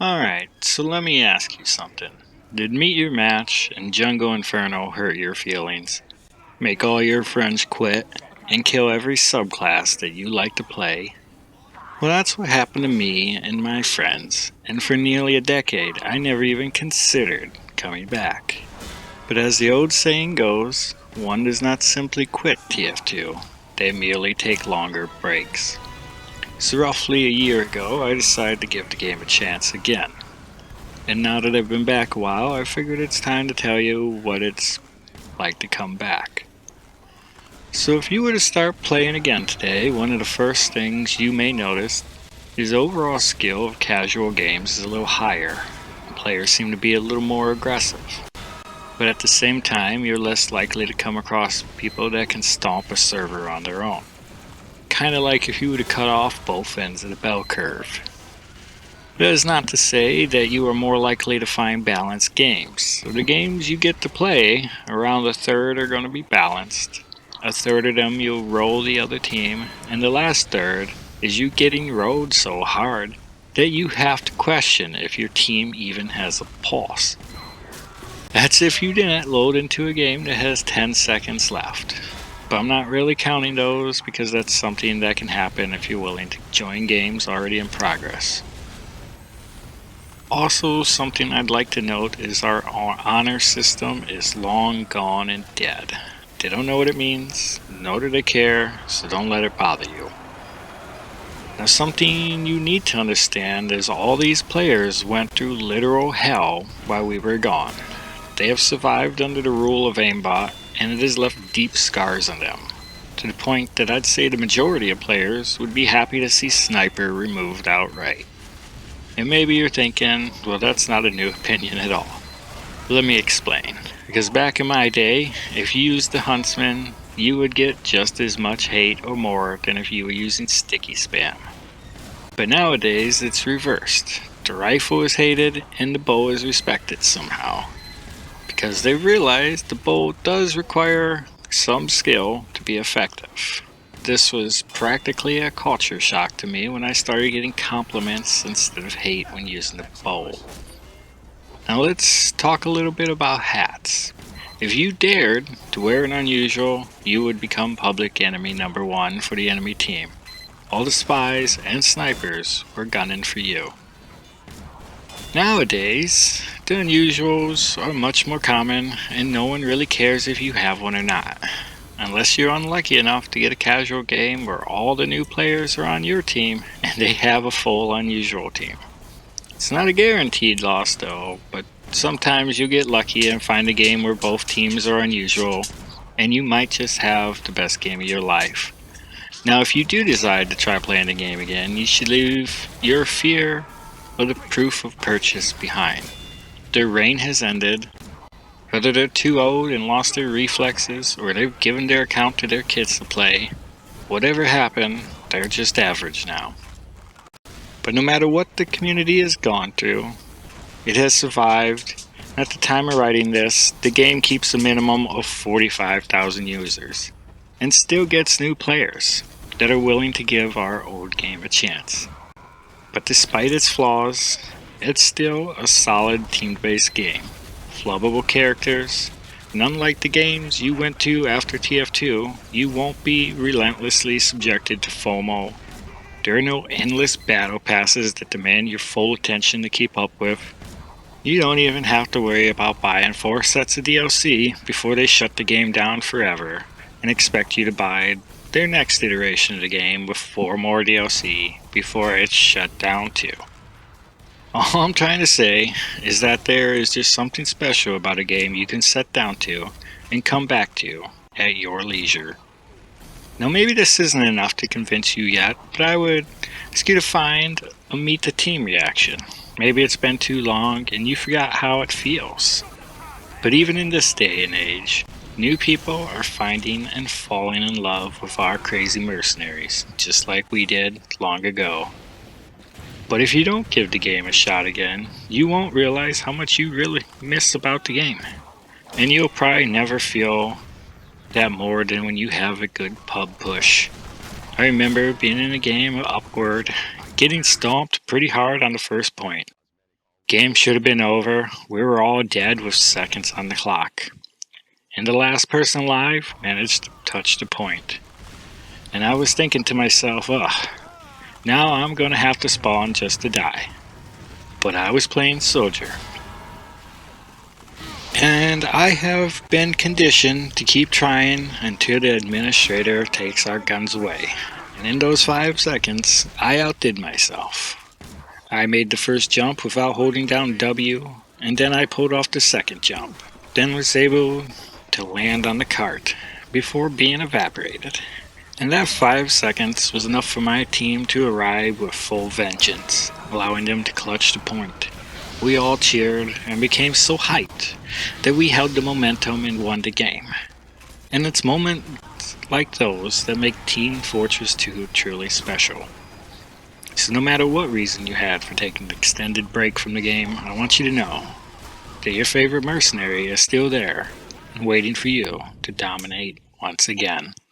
Alright, so let me ask you something. Did Meet Your Match and Jungle Inferno hurt your feelings? Make all your friends quit and kill every subclass that you like to play? Well, that's what happened to me and my friends, and for nearly a decade I never even considered coming back. But as the old saying goes, one does not simply quit TF2, they merely take longer breaks. So roughly a year ago, I decided to give the game a chance again. And now that I've been back a while, I figured it's time to tell you what it's like to come back. So if you were to start playing again today, one of the first things you may notice is the overall skill of casual games is a little higher. Players seem to be a little more aggressive. But at the same time, you're less likely to come across people that can stomp a server on their own. Kinda like if you were to cut off both ends of the bell curve. That is not to say that you are more likely to find balanced games. So the games you get to play, around a third are going to be balanced. A third of them you'll roll the other team, and the last third is you getting rolled so hard that you have to question if your team even has a pulse. That's if you didn't load into a game that has 10 seconds left. But I'm not really counting those because that's something that can happen if you're willing to join games already in progress. Also, something I'd like to note is our honor system is long gone and dead. They don't know what it means, nor do they care, so don't let it bother you. Now, something you need to understand is all these players went through literal hell while we were gone. They have survived under the rule of aimbot, and it has left deep scars on them, to the point that I'd say the majority of players would be happy to see sniper removed outright. And maybe you're thinking, well, that's not a new opinion at all. Let me explain. Because back in my day, if you used the Huntsman, you would get just as much hate or more than if you were using sticky spam. But nowadays, it's reversed. The rifle is hated and the bow is respected somehow. Because they realize the bow does require some skill to be effective. This was practically a culture shock to me when I started getting compliments instead of hate when using the bow. Now let's talk a little bit about hats. If you dared to wear an unusual, you would become public enemy number one for the enemy team. All the spies and snipers were gunning for you. Nowadays, the unusuals are much more common and no one really cares if you have one or not. Unless you're unlucky enough to get a casual game where all the new players are on your team and they have a full unusual team. It's not a guaranteed loss though, but sometimes you get lucky and find a game where both teams are unusual and you might just have the best game of your life. Now if you do decide to try playing the game again, you should leave your fear or the proof of purchase behind. Their reign has ended. Whether they're too old and lost their reflexes, or they've given their account to their kids to play, whatever happened, they're just average now. But no matter what the community has gone through, it has survived. At the time of writing this, the game keeps a minimum of 45,000 users, and still gets new players that are willing to give our old game a chance. But despite its flaws, it's still a solid team-based game. Lovable characters, and unlike the games you went to after TF2, you won't be relentlessly subjected to FOMO. There are no endless battle passes that demand your full attention to keep up with. You don't even have to worry about buying 4 sets of DLC before they shut the game down forever and expect you to buy their next iteration of the game with 4 more DLC before it's shut down too. All I'm trying to say is that there is just something special about a game you can set down to and come back to at your leisure. Now maybe this isn't enough to convince you yet, but I would ask you to find a meet the team reaction. Maybe it's been too long and you forgot how it feels. But even in this day and age, new people are finding and falling in love with our crazy mercenaries, just like we did long ago. But if you don't give the game a shot again, you won't realize how much you really miss about the game. And you'll probably never feel that more than when you have a good pub push. I remember being in a game of Upward, getting stomped pretty hard on the first point, Game should have been over. We were all dead with seconds on the clock. And the last person alive managed to touch the point. And I was thinking to myself, ugh, now I'm gonna have to spawn just to die. But I was playing soldier. And I have been conditioned to keep trying until the administrator takes our guns away. And in those 5 seconds, I outdid myself. I made the first jump without holding down W, and then I pulled off the second jump. Then was able to land on the cart before being evaporated. And that 5 seconds was enough for my team to arrive with full vengeance, allowing them to clutch the point. We all cheered and became so hyped that we held the momentum and won the game. And it's moments like those that make Team Fortress 2 truly special. So no matter what reason you had for taking an extended break from the game, I want you to know that your favorite mercenary is still there and waiting for you to dominate once again.